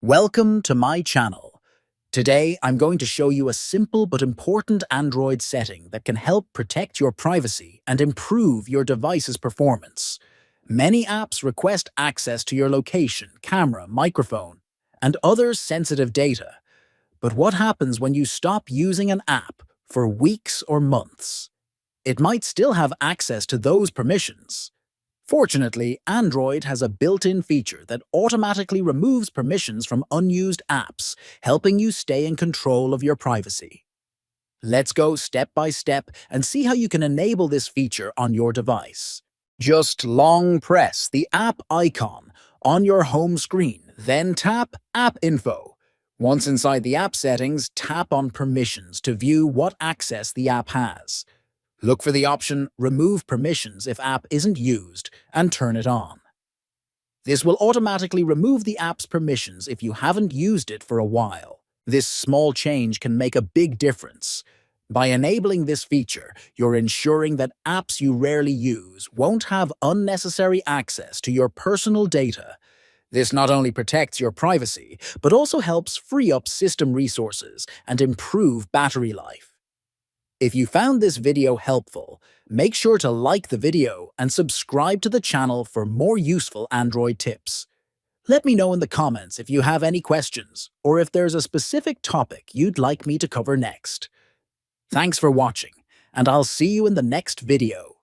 Welcome to my channel. Today, I'm going to show you a simple but important Android setting that can help protect your privacy and improve your device's performance. Many apps request access to your location, camera, microphone, and other sensitive data. But what happens when you stop using an app for weeks or months? It might still have access to those permissions. Fortunately, Android has a built-in feature that automatically removes permissions from unused apps, helping you stay in control of your privacy. Let's go step by step and see how you can enable this feature on your device. Just long press the app icon on your home screen, then tap App Info. Once inside the app settings, tap on Permissions to view what access the app has. Look for the option Remove Permissions if app isn't used and turn it on. This will automatically remove the app's permissions if you haven't used it for a while. This small change can make a big difference. By enabling this feature, you're ensuring that apps you rarely use won't have unnecessary access to your personal data. This not only protects your privacy, but also helps free up system resources and improve battery life. If you found this video helpful, make sure to like the video and subscribe to the channel for more useful Android tips. Let me know in the comments if you have any questions or if there's a specific topic you'd like me to cover next. Thanks for watching, and I'll see you in the next video.